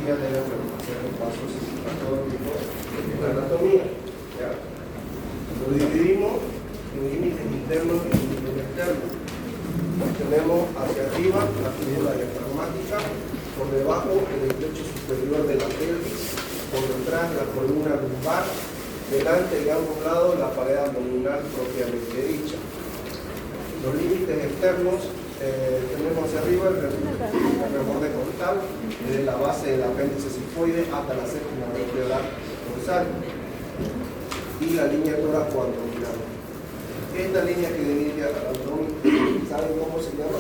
ya tenemos que hacer los pasos anatómicos de la anatomía. ¿Ya? Lo dividimos en límites internos y límites externos. Tenemos hacia arriba la fibula diafragmática, por debajo el estrecho superior de la pelvis, por detrás la columna lumbar, delante y a ambos lados la pared abdominal propiamente dicha. Los límites externos tenemos hacia arriba el reborde costal, desde la base del apéndice sifoide hasta la séptima vertebral dorsal, y la línea tóraco-abdominal. Esta línea que divide al abdomen, ¿saben cómo se llama?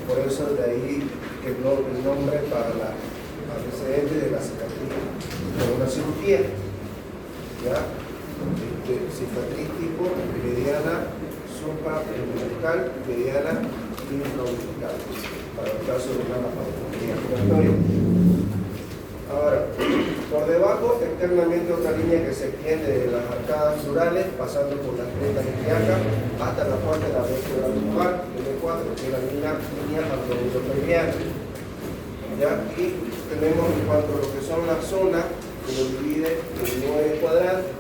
Por eso de ahí el nombre para la antecedente de la cicatriz de una cirugía. ¿Ya? Cicatriz tipo mediana supraumbilical, mediana infraumbilical, para el caso de una laparotomía ambulatoria. Ahora, por debajo, externamente otra línea que se extiende de las arcadas florales, pasando por las cresta ilíacas hasta la parte de la vértebra lumbar, L4, que es la línea abdominopelviana. ¿Ya? Y tenemos en cuanto a lo que son las zonas, que lo divide en 9 cuadrantes.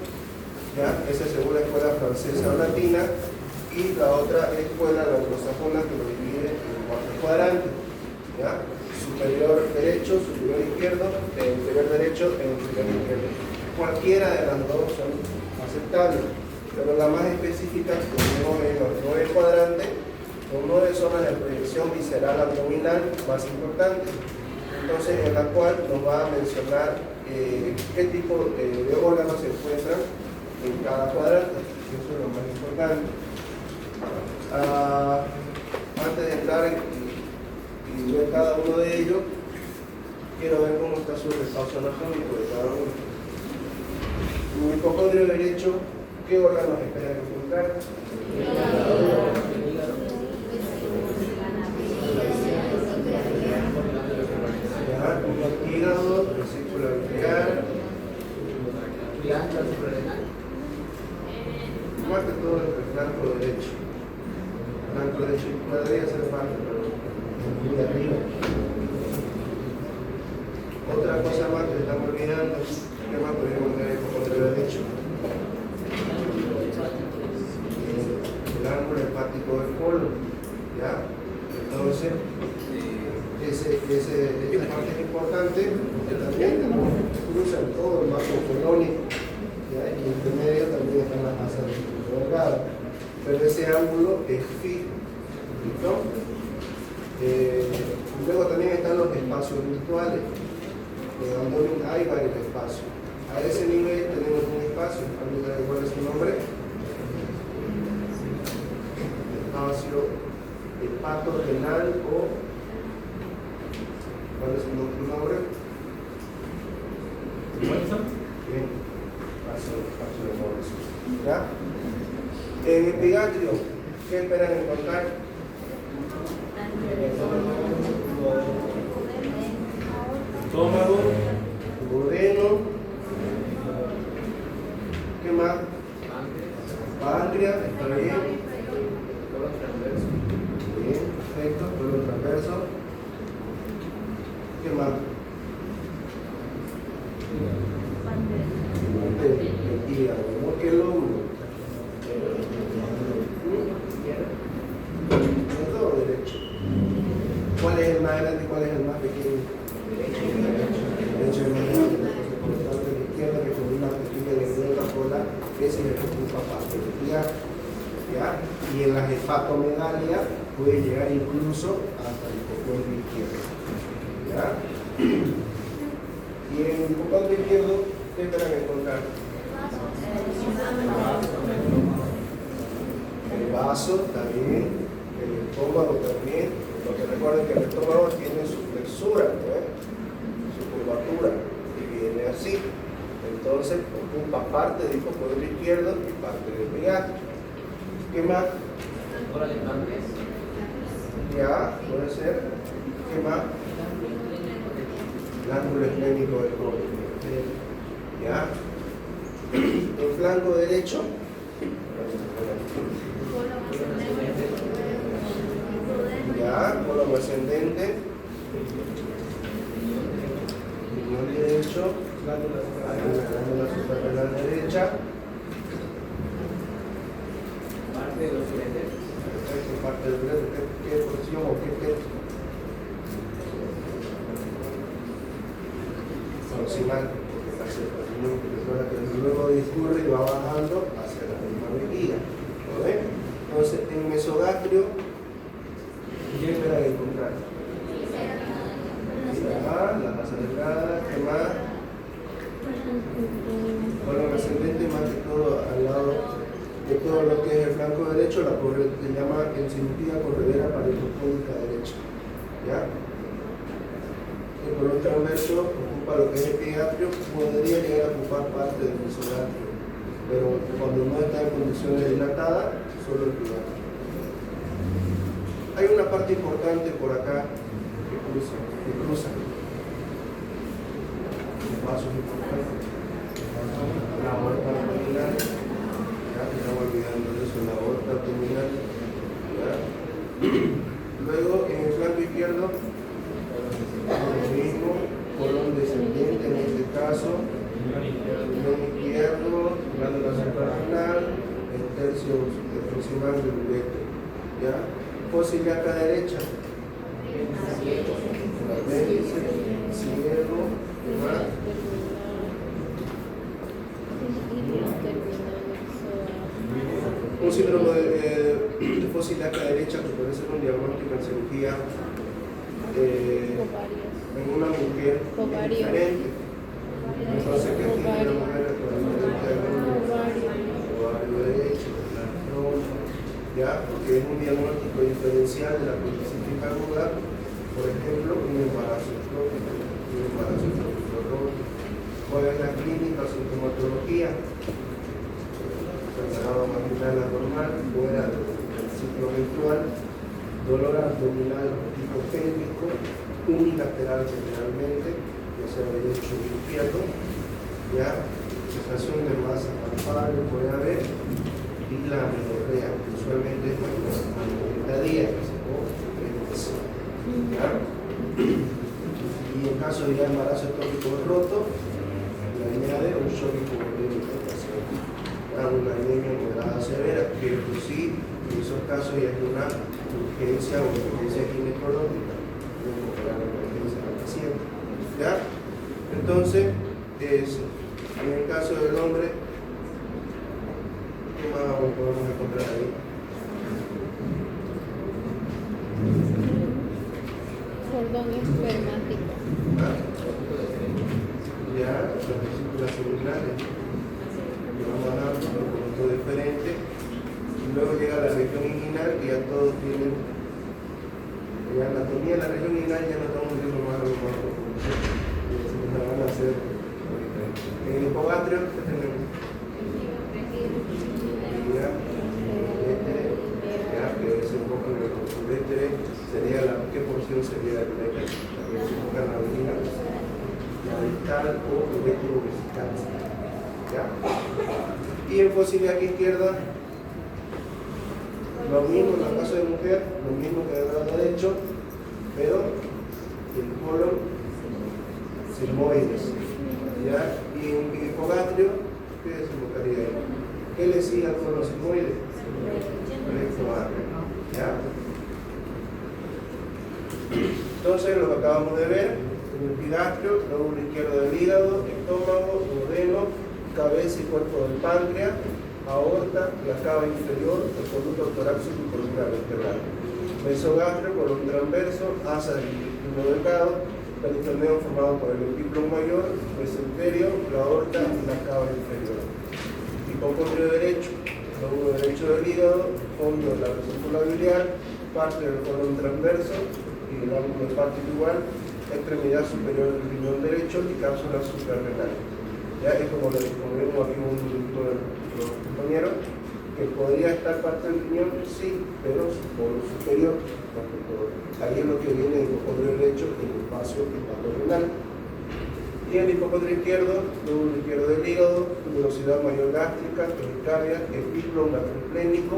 ¿Ya? Esa es según la escuela francesa o latina, y la otra escuela, la anglosajona, que lo divide en 4 cuadrantes. ¿Ya? Superior derecho, superior izquierdo, inferior derecho e inferior izquierdo. Cualquiera de las dos son aceptables, pero la más específica que tenemos en los 9 cuadrantes, con 9 zonas de proyección visceral abdominal más importantes. Entonces, en la cual nos va a mencionar qué tipo de órganos se encuentran en cada cuadrante. Eso es lo más importante. Antes de entrar y ver cada uno de ellos, quiero ver cómo está su repaso anatómico de cada uno. En el hipocondrio derecho, ¿qué órganos esperan encontrar? Hígado, vesícula biliar, glándula suprarrenal. Más que todo el flanco derecho. El flanco derecho podría ser parte, pero muy arriba. Otra cosa más que estamos olvidando, ¿qué más podríamos tener el hipocondrio derecho? El ángulo hepático del colon. ¿Ya? Entonces, esta parte es importante, porque también cruzan todo el vaso colónico, ¿ya? Y entre medio también están las masas delgadas, pero ese ángulo es fijo. ¿Listo? Luego también están los espacios virtuales. En el abdomen hay varios espacios. A ese nivel tenemos un espacio. ¿Alguien sabe cuál es su nombre? Espacio hepatorenal o ¿cuál es su nombre? Bien, espacio de Morrison. ¿Ya? En el epigastrio, ¿qué esperan encontrar? Estómago, duodeno, ¿qué más? Páncreas, está bien. Bien, perfecto, colon transverso. ¿Qué más? El hígado, ¿no? ¿Qué lóbulo? Todo derecho. ¿Cuál es el más grande y cuál es el más pequeño? Derecho es más grande, por lo tanto la izquierda, que con una pequeña lengüeta cola, ese le ocupa parte del hígado. ¿Ya? Y en las hepatomegalia puede llegar incluso hasta el hipocondrio izquierdo. ¿Ya? Y en el hipocondrio izquierdo, ¿qué esperan encontrar? El vaso también, el estómago también, porque recuerden que el estómago tiene su flexura, ¿no? Su curvatura, y viene así. Entonces ocupa parte del hipocondrio izquierdo y parte del epigastrio. ¿Qué más? Ya, puede ser. ¿Qué más? El ángulo esplénico del colon. ¿Ya? El flanco derecho. Ya, colon ascendente, riñón derecho, hay una glándula suprarrenal derecha. Parte del ¿qué porción o qué proximal? Que luego discurre y va bajando hacia la misma vejiga. ¿Lo ven? Entonces, en mesogastrio, ¿qué esperan encontrar? La masa delgada, ¿qué más? Colon ascendente, más que todo al lado de todo lo que es el flanco derecho, se llama en cirugía corredera paretopódica derecha. ¿Ya? El colon transverso ocupa lo que es el epigastrio, podría llegar a ocupar parte del mesogastrio, pero cuando no está en condiciones dilatadas, solo el epigastrio. Hay una parte importante por acá que cruza. Los vasos importantes. La aorta abdominal. Ya estamos olvidando de eso, la aorta abdominal. ¿Ya? Luego en el flanco izquierdo, lo mismo, colon descendente en este caso, riñón izquierdo, glándula suprarrenal, el tercio proximal del ureter. ¿Ya? Fosa ilíaca derecha, la apéndice, ciego, ¿verdad? Un síndrome de fosa ilíaca derecha que puede ser un diagnóstico en cirugía en una mujer diferente. Entonces, ¿qué tiene la mujer actualmente? Ovario derecho, ¿ya? Porque es un diagnóstico diferencial de la policística aguda, por ejemplo, un embarazo ectópico. ¿Cuál es la clínica o sintomatología? Sangrado vaginal anormal, fuera del ciclo menstrual, dolor abdominal tipo pélvico, unilateral generalmente, ya sea derecho o izquierdo, ya, sensación de masa palpable puede haber, y la amenorrea, usualmente es cuando 40 días, o 3 meses. ¿Ya? Y en caso de embarazo ectópico roto, le añade un shock hipovolémico, una anemia moderada severa, que sí, en esos casos ya es una urgencia o emergencia ginecológica, para la emergencia del paciente. ¿Ya? Entonces, en el caso del hombre, ¿qué más podemos encontrar ahí? Cordón espermático. Ya, las vesículas seminales. Vamos a dar un punto diferente. Y luego llega la región inguinal, que ya todos tienen. La anatomía de la región inguinal ya no estamos viendo más profundo. La van a hacer. En el hipogastrio, ¿qué tenemos? Que desemboca en el ureter, sería ¿qué porción sería el ureter? La que desemboca en la vagina, la distal o uretero vesical. ¿Ya? Y en fosa ilíaca izquierda, lo mismo en el caso de mujer, lo mismo que del lado derecho, pero el colon sigmoides. ¿Ya? Y en hipogastrio, ¿qué desembocaría ahí? ¿Qué le sigue al colon sigmoide? Recto área. ¿Ya? Entonces, lo que acabamos de ver, en el epigastrio, lóbulo izquierdo del hígado, estómago, duodeno, cabeza y cuerpo del páncreas, aorta, la cava inferior, el conducto torácico y columna vertebral. Mesogastrio, colon transverso, asa del intestino delgado, peritoneo formado por el epíplon mayor, mesenterio, la aorta y la cava inferior. Hipocondrio derecho, lóbulo derecho del hígado, fondo de la vesícula biliar, parte del colon transverso y el ángulo hepático igual, extremidad superior del riñón derecho y cápsula suprarrenal. Ya es como le ponemos aquí un los compañeros, que podría estar parte del riñón, sí, pero su polo superior, porque ahí es lo que viene el hipocondrio derecho en el espacio hepatorenal. Y el hipocondrio izquierdo, lóbulo izquierdo del hígado, velocidad mayor gástrica, pericardia, epíplon gastroplénico,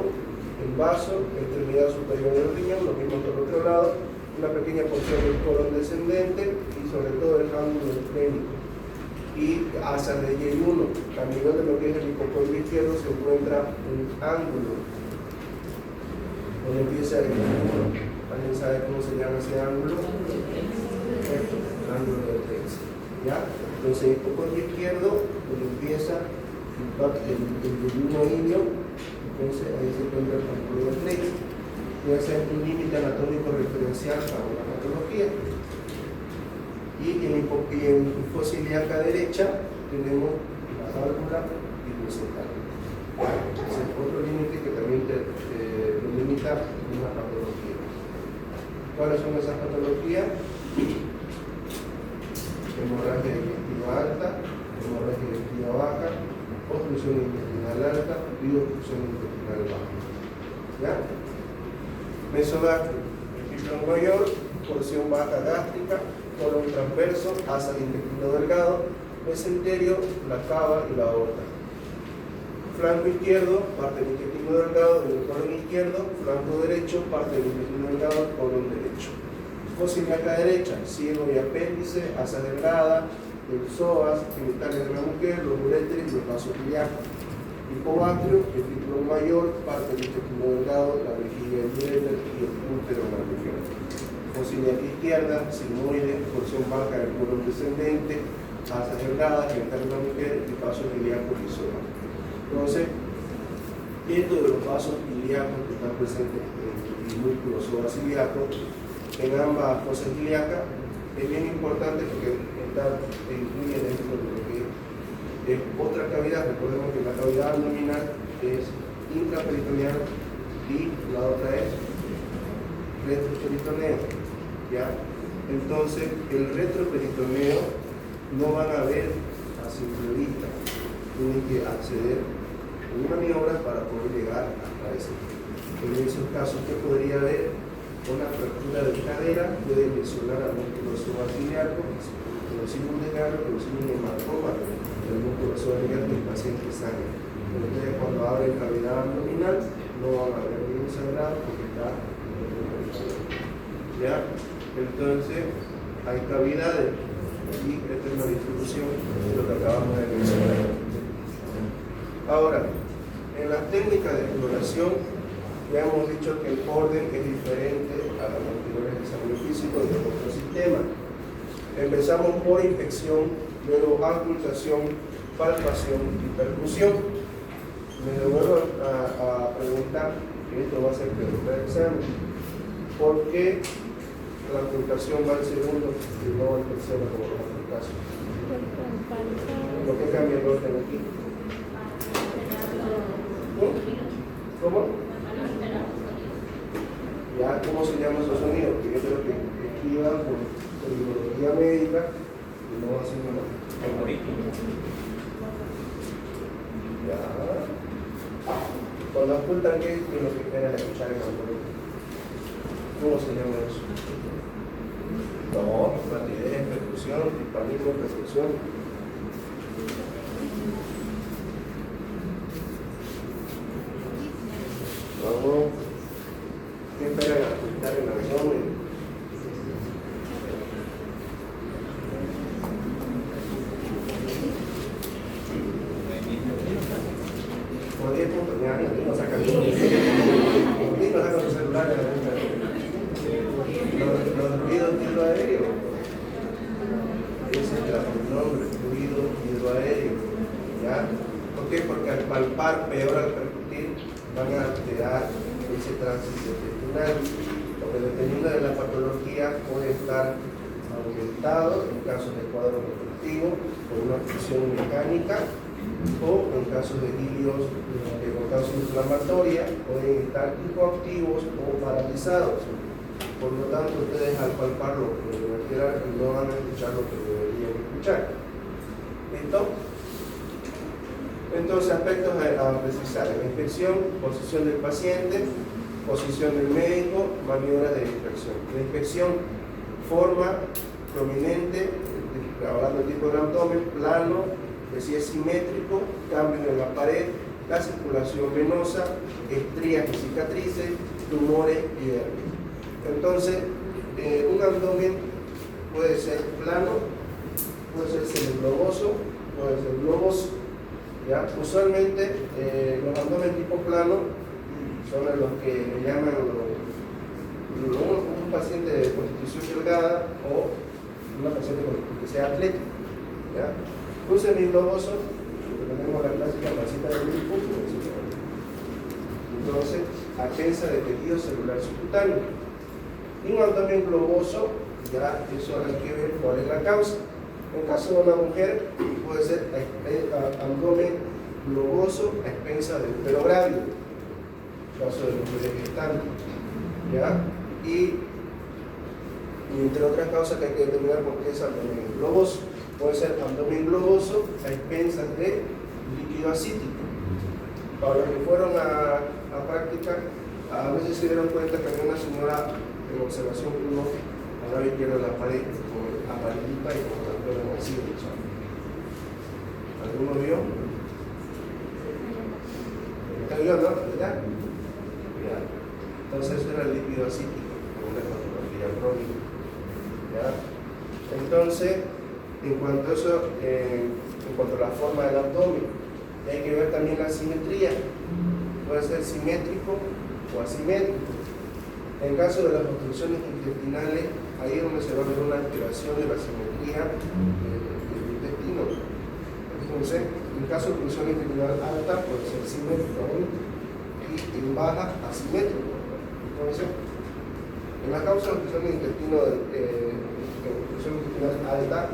el vaso, extremidad superior del riñón, lo mismo que el otro lado. delgado, una pequeña porción del colon descendente y sobre todo el ángulo esplénico. Y hacia el Y1, a nivel de lo que es el hipocondrio izquierdo, se encuentra un ángulo donde empieza el Y1. ¿Alguien sabe cómo se llama ese ángulo? Perfecto, el ángulo de Trex. ¿Ya? Entonces el hipocondrio izquierdo, donde empieza el Y1 ilio, entonces ahí se encuentra el ángulo de Trex. Puede ser un límite anatómico referencial para una patología. Y en fósil ilíaca derecha tenemos la válvula hidrocecal. Ese es otro límite que también limita una patología. ¿Cuáles son esas patologías? Hemorragia digestiva alta, hemorragia digestiva baja, obstrucción intestinal alta y obstrucción intestinal baja. ¿Ya? Mesogástrico, el ciclo mayor, porción baja gástrica, colon transverso, asa del intestino delgado, mesenterio, la cava y la aorta. Flanco izquierdo, parte del intestino delgado del colon izquierdo, flanco derecho, parte del intestino delgado, colon derecho. Fosa ilíaca derecha, ciego y apéndice, asa delgada, el psoas, genitales de la mujer, los uréteres y los vasos ilíacos. Hipogastrio, el ciclo mayor, parte del intestino delgado, la vejiga y el uréter y el útero de la mujer. Fosa ilíaca izquierda, sigmoide, porción baja del colon descendente, asas delgadas, genitales de la mujer y vasos ilíacos y psoas. Entonces, dentro de los vasos ilíacos que están presentes en el músculo psoas ilíaco, en ambas fosas ilíacas, es bien importante porque incluye dentro de lo que es otra cavidad. Recordemos que la cavidad abdominal es intraperitoneal y la otra es retroperitoneo. ¿Ya? Entonces, el retroperitoneo no van a ver a simple vista, tienen que acceder a una maniobra para poder llegar hasta ese. En esos casos, ¿qué podría haber? Una fractura de cadera puede lesionar al músculo psoas ilíaco, conocido un desgarro, conocido un hematoma del músculo psoas ilíaco y el paciente sangre. Entonces, cuando abren cavidad abdominal, no van a ver bien sangrado porque está ¿ya? Entonces, hay cavidades y esta es una distribución de lo que acabamos de mencionar. Ahora, en las técnicas de exploración, ya hemos dicho que el orden es diferente a las anteriores exámenes físicos de otro sistema. Empezamos por inspección, luego auscultación, palpación y percusión. Me vuelvo a preguntar, que esto va a ser pregunta de examen, ¿por qué la auscultación va al segundo y no al tercero como en otros casos? ¿Por qué cambia el orden aquí? ¿Cómo? Ya, ¿cómo se llaman esos sonidos? Que yo creo que esquivan por terminología médica y no haciendo nada. Ya. Cuando ocultan, ¿qué es lo que esperan escuchar en algoritmo? ¿Cómo se llama eso? No, platidez, percusión, hispanismo, percusión. Vamos. ¿Qué esperan ocultar en el abdomen? Por 10 puntos, ya, no sacan los celulares. Los ruidos hidroaéreos. Ese es el nombre, fluido hidroaéreo. ¿Ya? ¿Por qué? Porque al palpar, peor al percutir, van a alterar ese tránsito intestinal, porque dependiendo de la patología puede estar aumentado en casos de cuadro obstructivo por una función mecánica o en casos de ilios con causa inflamatoria pueden estar hipoactivos o paralizados. Por lo tanto, ustedes al palpar lo que no van a escuchar lo que deberían escuchar. ¿Listo? Entonces, aspectos a precisar: la inspección, posición del paciente, posición del médico, maniobras de inspección. La inspección, forma prominente, hablando del tipo de abdomen, plano, que si es simétrico, cambios en la pared, la circulación venosa, estrías y cicatrices, tumores y hernias. Entonces, un abdomen puede ser plano, puede ser semigloboso, puede ser globoso. ¿Ya? Usualmente los abdomen tipo plano son los que le llaman un paciente de constitución delgada o una paciente que sea atlética. ¿Ya? Un semigloboso, tenemos la clásica pancita de grupo, entonces atensa de tejido celular subcutáneo. Y un abdomen globoso, ya eso hay que ver cuál es la causa. En caso de una mujer, puede ser abdomen globoso a expensa del útero grávido, en caso de mujeres gestantes. ¿Ya? Y entre otras causas que hay que determinar por qué es abdomen globoso, puede ser abdomen globoso a expensas de líquido asítico. Para los que fueron a práctica, a veces se dieron cuenta que había una señora en observación 1 a la izquierda de la pared con amarillita y con el pelo vacío. ¿Alguno vio? ¿Está viendo? ¿Ya? Ya. Entonces eso era el líquido asítico, con una patología crónica. ¿Ya? Entonces, en cuanto a eso, en cuanto a la forma del abdomen, hay que ver también la simetría. Puede ser simétrico o asimétrico. En caso de las obstrucciones intestinales, ahí es donde se va a ver una alteración de la simetría del intestino. Entonces, en caso de obstrucción intestinal alta, puede ser simétrico y en baja, asimétrico. Entonces, en la causa de obstrucción intestinal alta,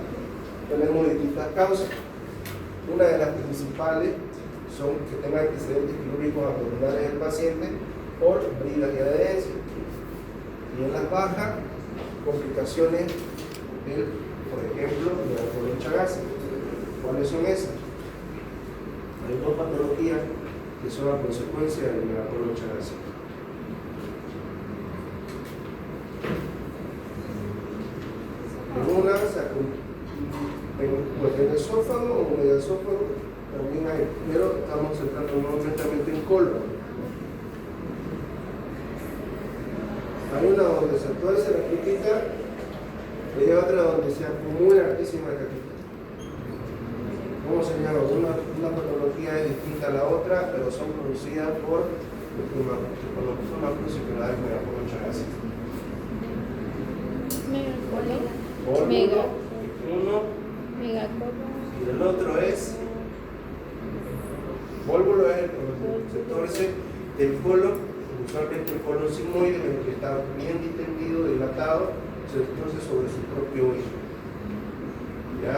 tenemos distintas causas. Una de las principales son que tenga antecedentes quirúrgicos abdominales del paciente por bridas y adherencia. Y en las bajas, complicaciones por ejemplo, de la colon chagásica. ¿Cuáles son esas? Hay dos patologías que son a consecuencia de la colon chagásica. En una, en el esófago o en el esófago también hay, pero estamos centrándonos netamente en colon. Hay una donde se tuerce la catita y hay otra donde se acumula altísima catita. ¿Cómo se llama? Una patología es distinta a la otra, pero son producidas por lo que son más crucificulares de la colon chagásica. Uno y el otro es vólvulo, es el que se torce del colon, usualmente el colon sigmoide, el que está bien distendido, dilatado, se torce sobre su propio eje. ¿Ya?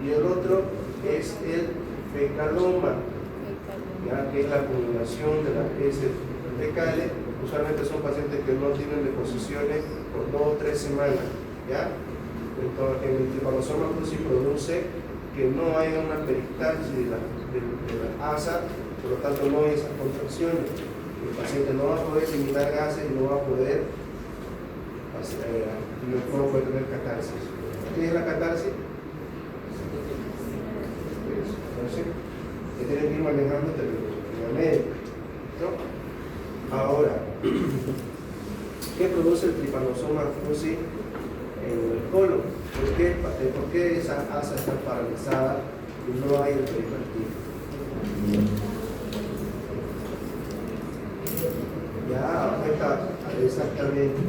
Y el otro es el fecaloma, ¿ya? Que es la acumulación de las heces fecales. Usualmente son pacientes que no tienen deposiciones por 2 o 3 semanas. ¿Ya? Entonces, el trypanosoma cruzi produce que no haya una peristalsis de la asa, por lo tanto no hay esas contracciones. El paciente no va a poder eliminar gases y no va a poder tener catarsis. ¿Qué es la catarsis? Entonces, que tienen que ir manejando la médica, ¿no? Ahora, ¿qué produce el trypanosoma cruzi en el colon? ¿Por qué esa asa está paralizada y no hay el pericardio? Ya afecta exactamente,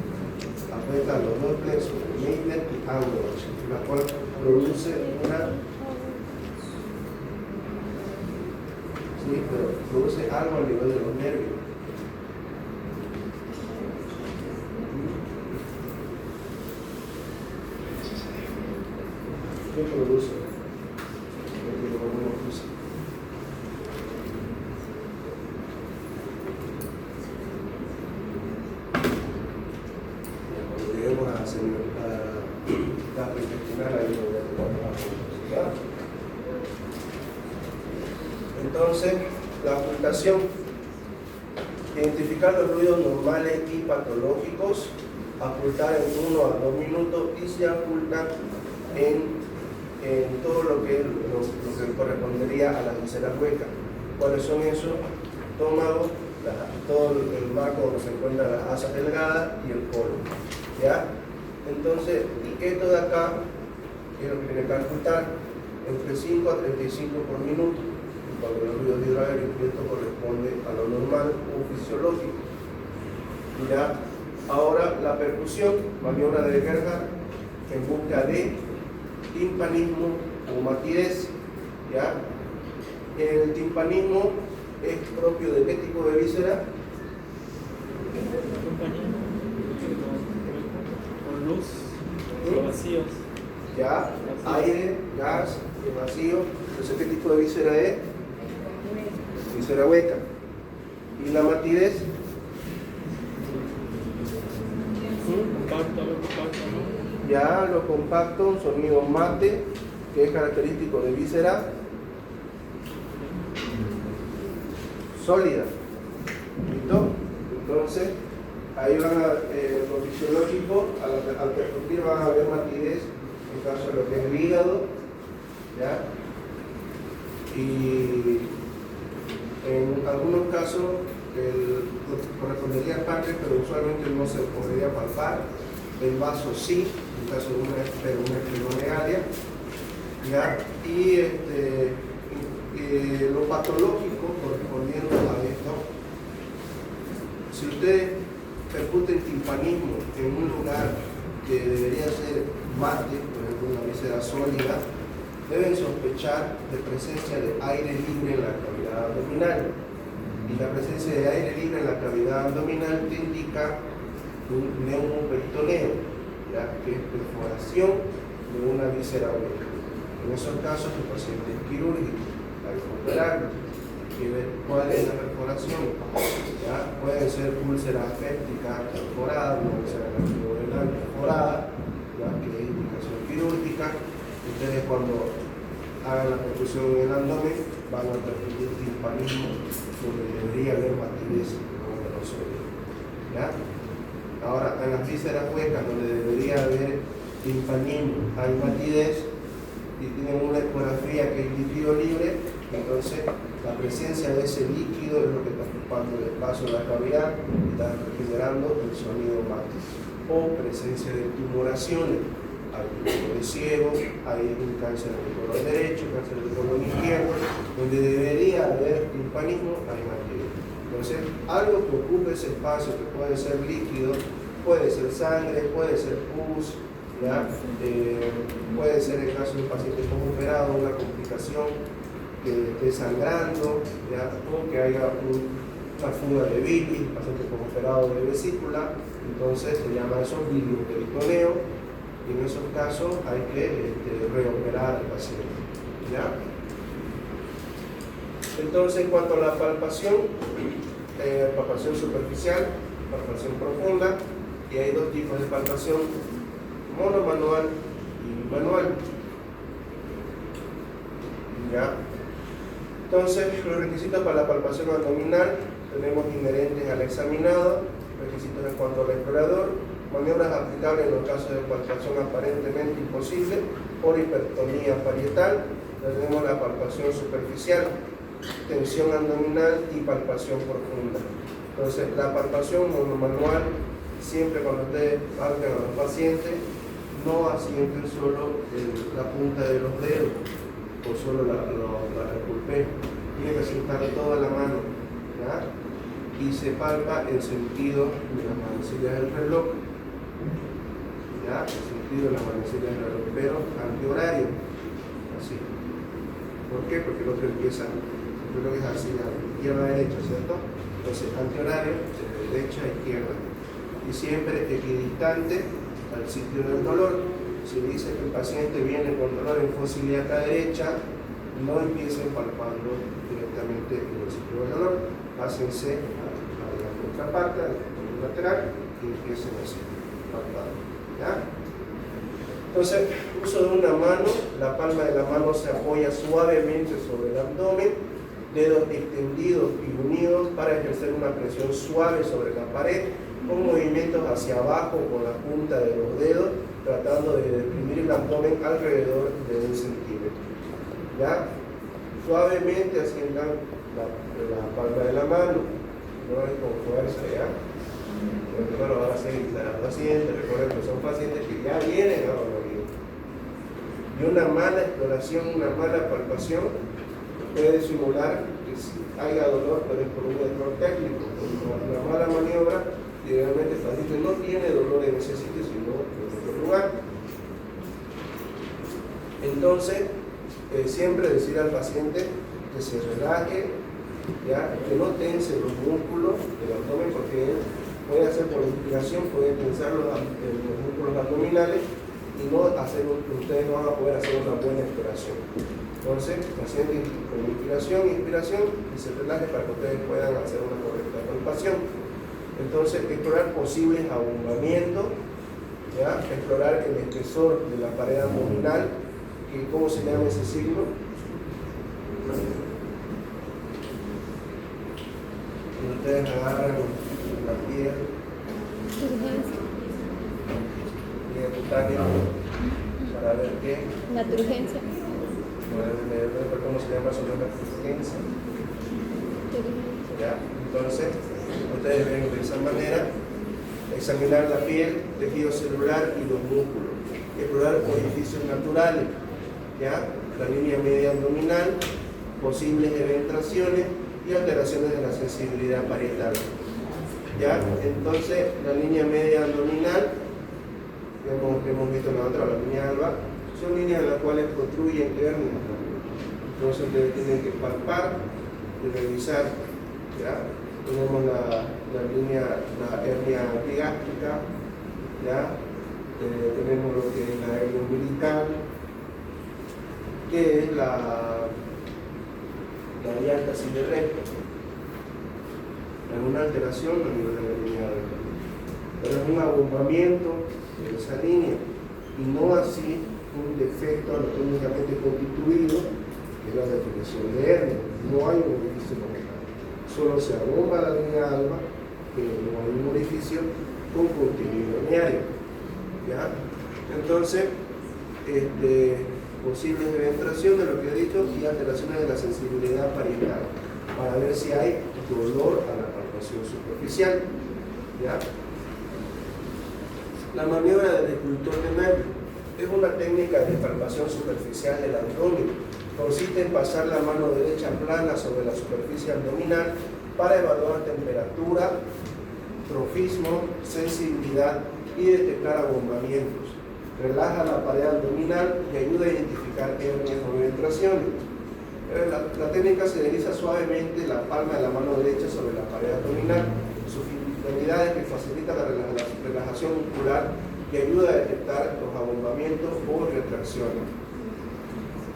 afecta a los dos plexos, Meitner y Auerbach, la cual produce pero produce algo a nivel de los nervios. ¿Qué produce? Cuando lleguemos a hacer la intestinal, ahí lo voy a tomar. Entonces, la ocultación. Identificar los ruidos normales y patológicos, ocultar en 1 a 2 minutos y se ocultan en todo lo que correspondería a las vísceras huecas. ¿Cuáles son esos? Estómago, todo el marco donde se encuentran las asas delgadas y el colon. ¿Ya? Entonces, esto de acá es lo que tiene que calcular entre 5 a 35 por minuto. Y cuando los ruidos hidroaéreos, esto corresponde a lo normal o fisiológico. ¿Ya? Ahora la percusión, maniobra de Gerhard en busca de timpanismo o matidez. ¿Ya? El timpanismo es propio de qué tipo de víscera? Con luz, con vacíos. Ya, aire, gas, vacío. Entonces, ¿qué tipo de víscera es? Víscera hueca. ¿Y la matidez? Compacto, ¿no? Ya, lo compacto, un sonido mate, que es característico de víscera sólida. ¿Listo? Entonces, ahí van a, lo fisiológico, al percutir van a ver matidez, en caso de lo que es el hígado, ¿ya? Y en algunos casos correspondería al páncreas, pero usualmente no se podría palpar. El vaso sí, en caso de una esplenomegalia, ¿ya? Y lo patológico correspondiendo a esto, si ustedes percuten timpanismo en un lugar que debería ser mate, por ejemplo una víscera sólida, deben sospechar de presencia de aire libre en la cavidad abdominal. Y la presencia de aire libre en la cavidad abdominal te indica un neumoperitoneo, ¿ya? Que es perforación de una víscera hueca. En esos casos el paciente es quirúrgico, hay que operarlo y ver cuál es la perforación. ¿Ya? Pueden ser úlceras pépticas perforadas, una úlcera gastrodental perforada, ¿ya? Que es indicación quirúrgica. Ustedes cuando hagan la percusión en el abdomen van a percutir timpanismo donde debería haber matidez, donde no se ve. ¿Ya? Ahora, en las vísceras huecas donde debería haber timpanismo hay matidez y tienen una ecografía que es líquido libre, entonces la presencia de ese líquido es lo que está ocupando el espacio de la cavidad y está generando el sonido mate. O presencia de tumoraciones, hay tumor de ciego, hay un cáncer del colon derecho, cáncer del colon izquierdo, donde debería haber timpanismo, hay matidez. Entonces, algo que ocupe ese espacio, que puede ser líquido, puede ser sangre, puede ser pus, ¿ya? Puede ser en el caso de un paciente poco operado, una complicación que esté sangrando, ¿ya? O que haya una fuga de bilis, el paciente poco operado de vesícula, entonces se llama eso bilioperitoneo, y en esos casos hay que reoperar al paciente, ¿ya? Entonces, en cuanto a la palpación superficial, palpación profunda, y hay dos tipos de palpación, monomanual y manual. ¿Ya? Entonces, los requisitos para la palpación abdominal tenemos inherentes al examinado, requisitos en cuanto al explorador, maniobras aplicables en los casos de palpación aparentemente imposible por hipertonía parietal. Tenemos la palpación superficial, tensión abdominal y palpación profunda. Entonces, la palpación monomanual, siempre cuando ustedes palpen a los pacientes, no asienten solo la punta de los dedos o solo el pulpero, tiene que asentar toda la mano, ¿ya? Y se palpa en sentido de las manecillas del reloj, ¿ya? En sentido de las manecillas del reloj, pero antihorario, así. ¿Por qué? Porque el otro empieza, yo creo que es así, de izquierda a derecha, ¿cierto? Entonces, antihorario, de derecha a izquierda, y siempre equidistante al sitio del dolor. Si dice que el paciente viene con dolor en fosa ilíaca derecha, no empiecen palpando directamente en el sitio del dolor, pásense a la contraparte, al lateral, y empiecen así, palpando, ¿ya? Entonces, uso de una mano, la palma de la mano se apoya suavemente sobre el abdomen, dedos extendidos y unidos para ejercer una presión suave sobre la pared, con movimientos hacia abajo con la punta de los dedos, tratando de deprimir el abdomen alrededor de 1 centímetro. ¿Ya? Suavemente asciendan la palma de la mano, no es con fuerza, ¿ya? Porque no lo van a hacer a pacientes, recuerden que son pacientes que ya vienen a doloridos. Y una mala exploración, una mala palpación puede simular que si haya dolor, pero es por un error técnico, por una mala maniobra, y realmente el paciente no tiene dolor en ese sitio, sino en otro lugar. Entonces, siempre decir al paciente que se relaje, ¿ya? Que no tense los músculos del abdomen, porque puede hacer por inspiración, puede tensar los músculos abdominales y no hacer, ustedes no van a poder hacer una buena exploración. Entonces, paciente con inspiración e inspiración, y se relaje para que ustedes puedan hacer una correcta palpación. Entonces, explorar posibles abombamientos, ¿ya? Explorar el espesor de la pared abdominal, que ¿cómo se llama ese signo? Y ustedes agarran la piel y el cutáneo para ver qué. La turgencia. ¿Cómo se llama eso? La turgencia. ¿Ya? Entonces, ustedes ven de esa manera, examinar la piel, tejido celular y los músculos, explorar orificios naturales, ¿ya? La línea media abdominal, posibles eventraciones y alteraciones de la sensibilidad parietal. ¿Ya? Entonces, la línea media abdominal, que hemos visto en la otra, la línea alba, son líneas en las cuales construyen hernias. Entonces, ustedes tienen que palpar y revisar. ¿Ya? Tenemos la línea, la hernia epigástrica, ¿ya? Tenemos lo que es la hernia umbilical, que es la diástasis de recto. Alguna alteración a nivel de la línea recta, pero es un abombamiento de esa línea y no así un defecto anatómicamente constituido, que es la definición de hernia. No hay un orificio como tal, solo se abomba la línea alba, pero no hay un orificio con contenido herniario. ¿Ya? Entonces, posibles eventraciones de lo que he dicho y alteraciones de la sensibilidad parietal para ver si hay dolor a la palpación superficial. ¿Ya? La maniobra del escultor de Merlo es una técnica de palpación superficial del abdomen. Consiste en pasar la mano derecha plana sobre la superficie abdominal para evaluar temperatura, trofismo, sensibilidad y detectar abombamientos. Relaja la pared abdominal y ayuda a identificar hernias o eventraciones. La técnica se desliza suavemente la palma de la mano derecha sobre la pared abdominal. Su finalidad es que facilita la relajación muscular y ayuda a detectar los abombamientos o retracciones.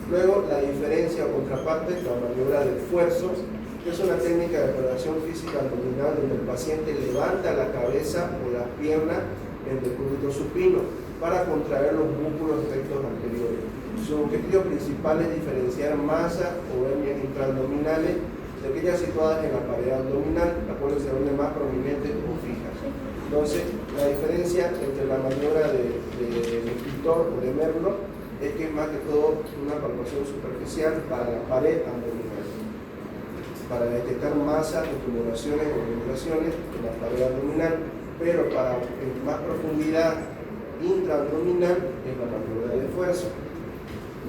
Luego, la diferencia o contraparte, la maniobra del esfuerzo, que es una técnica de preparación física abdominal donde el paciente levanta la cabeza o las piernas en decúbito supino para contraer los músculos rectos anteriores. Su objetivo principal es diferenciar masas o hernias intraabdominales de aquellas situadas en la pared abdominal, las cuales se ven más prominentes o fijas. Entonces, la diferencia entre la maniobra de escultor o de Merlo es que es más que todo una palpación superficial para la pared abdominal, para detectar masas, acumulaciones o vibraciones en la pared abdominal, pero para más profundidad intraabdominal es la maniobra de esfuerzo.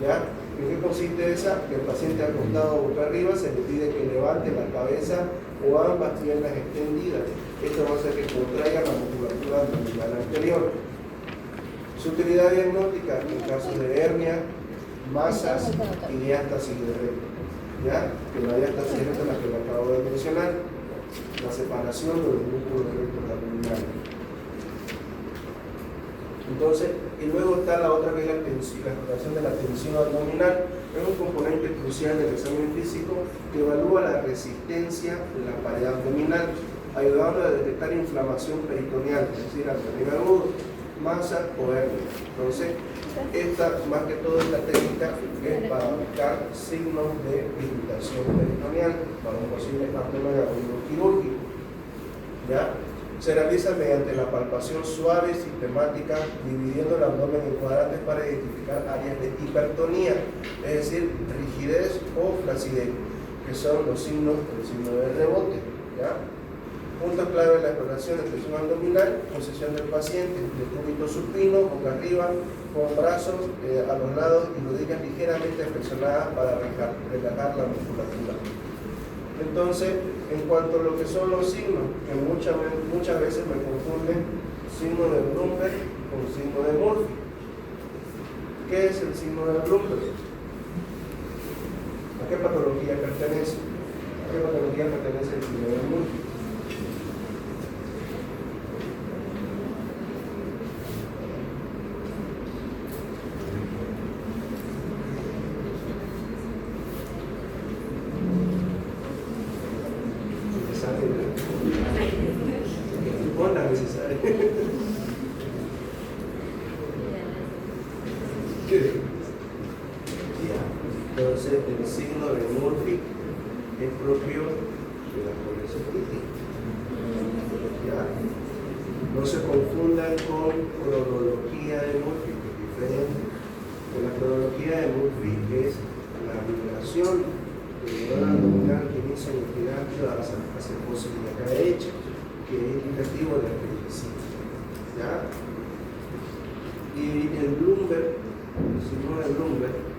¿Ya? ¿En qué consiste esa? Que el paciente acostado boca arriba se le pide que levante la cabeza o ambas piernas extendidas. Esto va a hacer que contraiga la musculatura abdominal anterior. Su utilidad diagnóstica en casos de hernia, masas y diástasis de recto. ¿Ya? Que la diástasis de recto es la que lo acabo de mencionar, la separación de los músculos rectos abdominales. Entonces, y luego está la otra que es la exploración de la tensión abdominal. Es un componente crucial del examen físico que evalúa la resistencia de la pared abdominal, ayudando a detectar inflamación peritoneal, es decir, abdomen agudo, masa o hernia. Entonces, más que todo esta técnica es para buscar signos de irritación peritoneal para un posible abdomen agudo quirúrgico. ¿Ya? Se realiza mediante la palpación suave y sistemática, dividiendo el abdomen en cuadrantes para identificar áreas de hipertonía, es decir, rigidez o flacidez, que son los signos del signo de rebote. ¿Ya? Puntos clave de la exploración de flexión abdominal: posición del paciente, de cúbito supino, boca arriba, con brazos a los lados y rodillas ligeramente flexionadas para relajar la musculatura. Entonces, en cuanto a lo que son los signos, que muchas veces me confunden signo de Blumberg con signo de Murphy. ¿Qué es el signo de Blumberg? ¿A qué patología pertenece? ¿A qué patología pertenece el signo de Murphy? Entonces, el signo de Murphy es propio de la polioceptitis. No se confundan con cronología de Murphy, que es diferente. La cronología de Murphy es la migración del dolor abdominal que inicia en el epigastrio hacia posibilidad derecha, que es indicativo de la apendicitis. Y el Blumberg, el signo de Blumberg,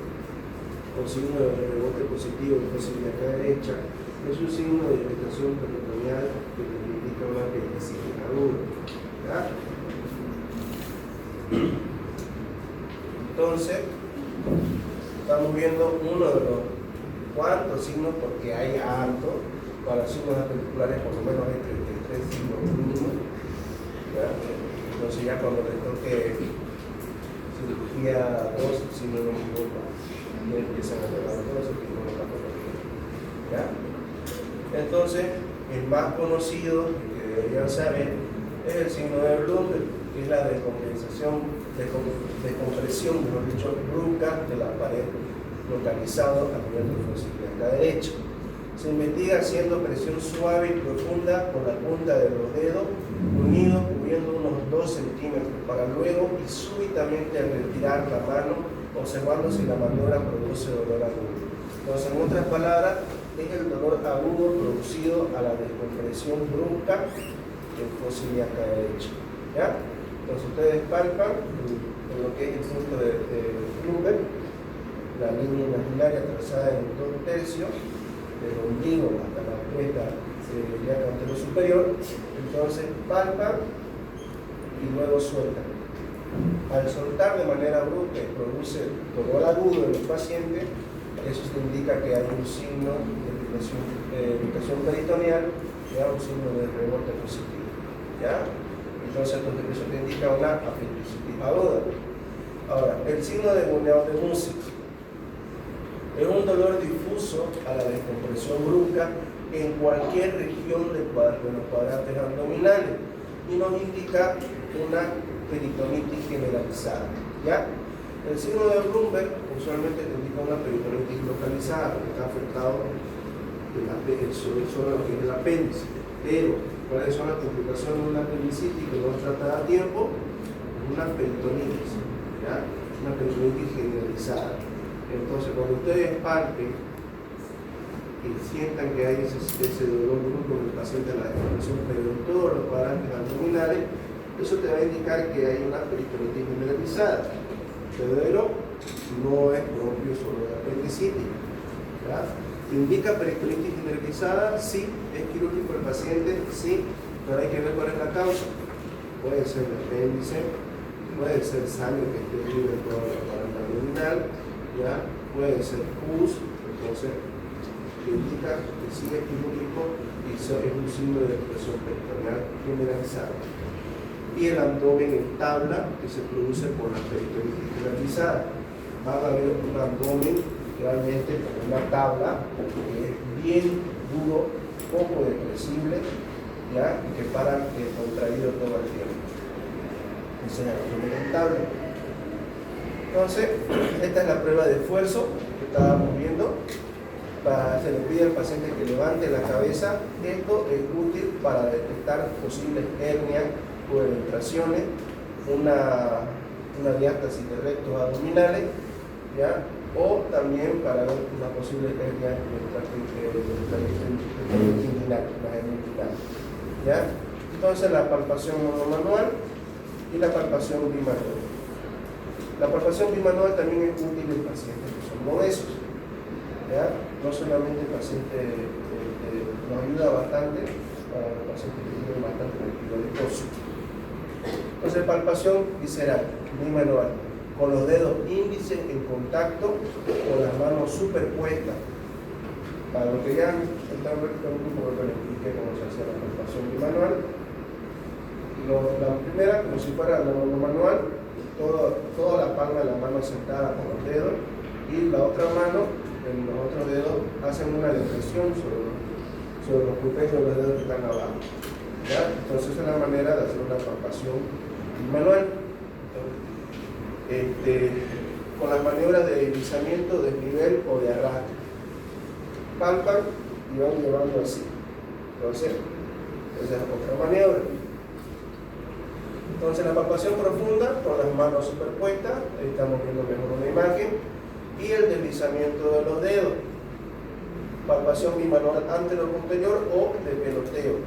o signo de rebote positivo de posibilidad derecha, es un signo de irritación peritoneal que indica una apendicitis aguda. Entonces, estamos viendo uno de los cuantos signos, porque hay harto. Para signos apendiculares por lo menos hay 33 signos mínimos. Entonces ya cuando le toque cirugía 2, si no me equivoco, ya empiezan a tratar todo ese tipo de patología. Entonces, el más conocido que deberían saber es el signo de Blumberg, que es la descompresión, mejor dicho, brusca de la pared localizado a nivel de flexibilidad derecha. Se investiga haciendo presión suave y profunda con la punta de los dedos unidos, cubriendo unos 2 centímetros, para luego y súbitamente retirar la mano, observando si la maniobra produce dolor agudo. Entonces, en otras palabras, es el dolor agudo producido a la descompresión brusca en flexibilidad derecha. Entonces, ustedes palpan en lo que es el punto de Blumberg, la línea imaginaria trazada en 2 tercios, del ombligo hasta la cresta ilíaca anterior superior. Entonces palpan y luego sueltan. Al soltar de manera brusca y produce dolor agudo en el paciente, eso te indica que hay un signo de irritación peritoneal, un signo de rebote positivo. Entonces eso te indica una apendicitis aguda. Ahora, el signo de Buneau-de-Mussig es un dolor difuso a la descompresión brusca en cualquier región de los cuadrantes abdominales y nos indica una peritonitis generalizada. El signo de Blumberg usualmente te indica una peritonitis localizada, que está afectado solo lo que es el apéndice. Pero, ¿cuáles son las complicaciones de una apendicitis que no es tratada a tiempo? Una peritonitis, una peritonitis generalizada. Entonces, cuando ustedes palpen y sientan que hay ese dolor brusco en el paciente de la descompresión, pero en todos los cuadrantes abdominales, eso te va a indicar que hay una peritonitis generalizada. Pero no es propio solo de apendicitis. ¿Indica peritonitis generalizada? Sí. ¿Es quirúrgico el paciente? Sí. Pero hay que ver cuál es la causa. Puede ser el apéndice, puede ser sangre que esté libre en todo el cuadrante abdominal, puede ser pus. Entonces indica que sí es quirúrgico y eso es un signo de depresión peritoneal generalizada. Y el abdomen en tabla, que se produce por la peritonitis generalizada. Va a haber un abdomen realmente con una tabla que es bien duro, poco depresible, y que para contraído todo el tiempo. Ese es el abdomen en tabla. Entonces, esta es la prueba de esfuerzo que estábamos viendo. Se le pide al paciente que levante la cabeza. Esto es útil para detectar posibles hernias o penetraciones, una diástasis de rectos abdominales, o también para ver una posible hernia inguinal. ¿Ya? Entonces la palpación monomanual y la palpación bimanual. La palpación bimanual también es útil en pacientes que son obesos. ¿Ya? No solamente el paciente nos ayuda bastante para los pacientes que tienen bastante líquido adiposo. Entonces palpación visceral bimanual, con los dedos índices en contacto con las manos superpuestas. Para los que ya están un poco que les expliqué cómo se hacía la palpación bimanual. La primera, como si fuera la monomanual, toda la palma de la mano sentada con los dedos, y la otra mano, en los otros dedos, hacen una depresión sobre los pupilos de los dedos que están abajo. ¿Ya? Entonces esa es la manera de hacer una palpación bimanual. Con las maniobras de deslizamiento, desnivel o de arrastre. Palpan y van llevando así. Entonces, esa es otra maniobra. Entonces, la palpación profunda con las manos superpuestas, ahí estamos viendo mejor una imagen, y el deslizamiento de los dedos. Palpación bimanual anterior-posterior o de peloteo.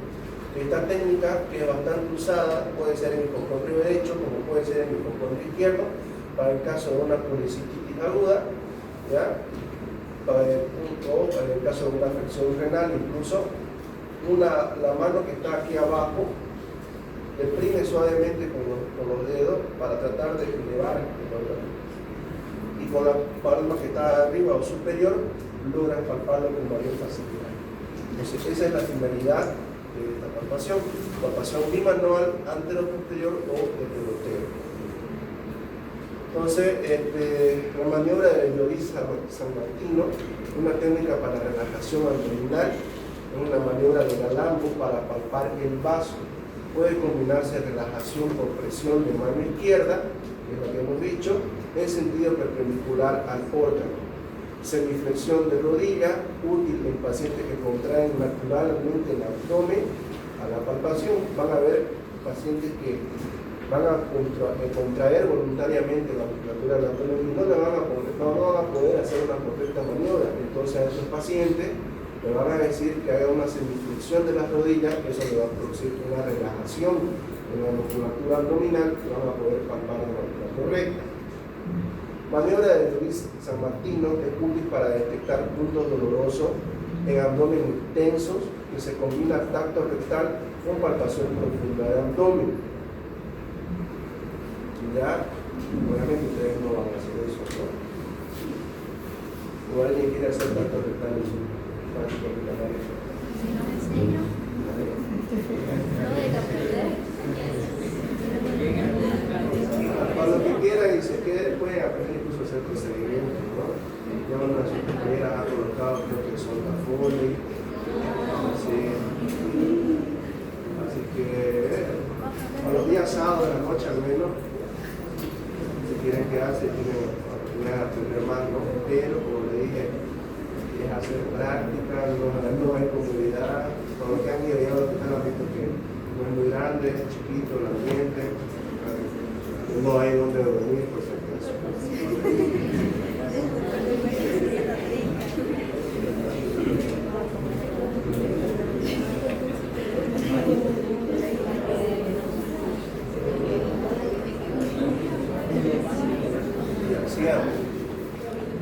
Esta técnica, que es bastante usada, puede ser en el hipocondrio derecho como puede ser en el hipocondrio izquierdo, para el caso de una policitis aguda, ¿ya? O en el caso de una afección renal, incluso la mano que está aquí abajo deprime suavemente con los dedos para tratar de elevar el órgano, y con la palma que está arriba o superior logran palparlo con mayor facilidad. Entonces esa es la finalidad de esta palpación bimanual antero-posterior o de peloteo. Entonces, la maniobra de Lloris San Martino, una técnica para la relajación abdominal, es una maniobra de Galambo para palpar el vaso. Puede combinarse relajación por presión de mano izquierda, que es lo que hemos dicho, en sentido perpendicular al órgano. Semiflexión de rodilla, útil en pacientes que contraen naturalmente el abdomen a la palpación. Van a haber pacientes que van a contraer voluntariamente la musculatura del abdomen y no van a poder hacer una correcta maniobra. Entonces a esos pacientes le van a decir que haga una semiflexión de las rodillas, que eso le va a producir una relajación en la musculatura abdominal que van a poder palpar de manera correcta. Maniobra de Lloris San Martino es útil para detectar puntos dolorosos en abdomen tensos, que se combina tacto rectal con palpación profunda de abdomen. Ya, obviamente ustedes no van a hacer eso, ¿no? O alguien quiere hacer tacto rectal en su práctica hospitalaria. Si nos enseña, no hay que aprender. Para lo que quiera y se quede, puede aprender incluso a hacer procedimientos, ¿no? Ya una de sus compañeras ha colocado, creo que son la Foley, así que a los días sábados de la noche al menos, si quieren quedarse, tienen oportunidad de aprender más, ¿no? Pero como le dije, es hacer práctica, no hay comunidad, por lo que han ido ya han visto que no es muy grande, es chiquito el ambiente, no hay donde dormir, por si acaso.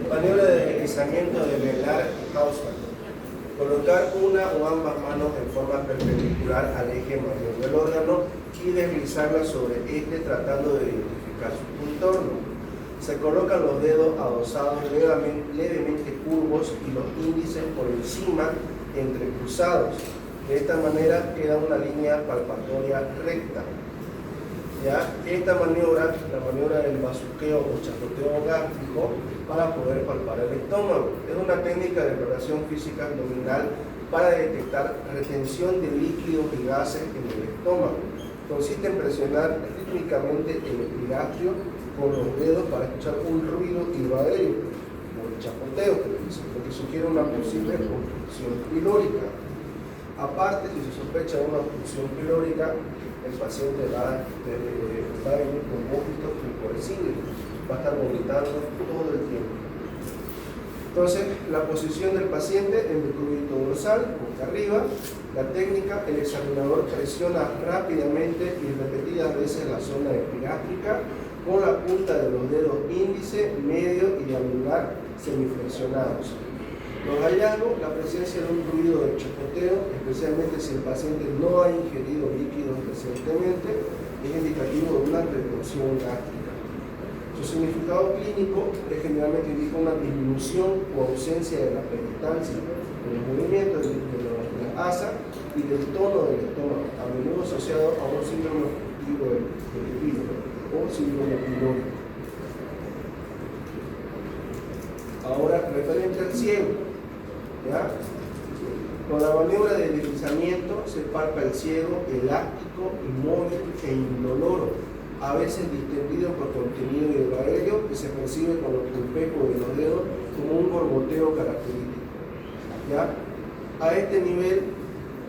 Maniobra de deslizamiento de velar Hausmann. Colocar una o ambas manos en forma perpendicular al eje mayor del órgano y deslizarla sobre este tratando de identificar su contorno. Se colocan los dedos adosados levemente curvos y los índices por encima entrecruzados. De esta manera queda una línea palpatoria recta. ¿Ya? Esta maniobra, la maniobra del bazuqueo o chapoteo gástrico, para poder palpar el estómago. Es una técnica de exploración física abdominal para detectar retención de líquidos y gases en el estómago. Consiste en presionar rítmicamente el epigastrio con los dedos para escuchar un ruido hidroaéreo, o el chapoteo, lo que sugiere una posible obstrucción pilórica. Aparte, si se sospecha de una obstrucción pilórica, el paciente va a venir con vómitos purpurecidos, va a estar vomitando todo el tiempo. Entonces, la posición del paciente en decúbito dorsal, boca arriba, La técnica, el examinador presiona rápidamente y repetidas veces la zona epigástrica con la punta de los dedos índice, medio y anular semiflexionados. Los hallazgos, la presencia de un ruido de chapoteo, especialmente si el paciente no ha ingerido líquidos recientemente, es indicativo de una retención gástrica. Su significado clínico es generalmente indica una disminución o ausencia de la peristalsis, de los movimientos de la asa y del tono del estómago, a menudo asociado a un síndrome obstructivo del hígado o síndrome pilórico. Ahora, referente al ciego, ¿ya? Con la maniobra de deslizamiento se palpa el ciego elástico, inmóvil e indoloro, a veces distendido por contenido hidroaéreo que se percibe con los pulpejos de los dedos como un borboteo característico. ¿Ya? A este nivel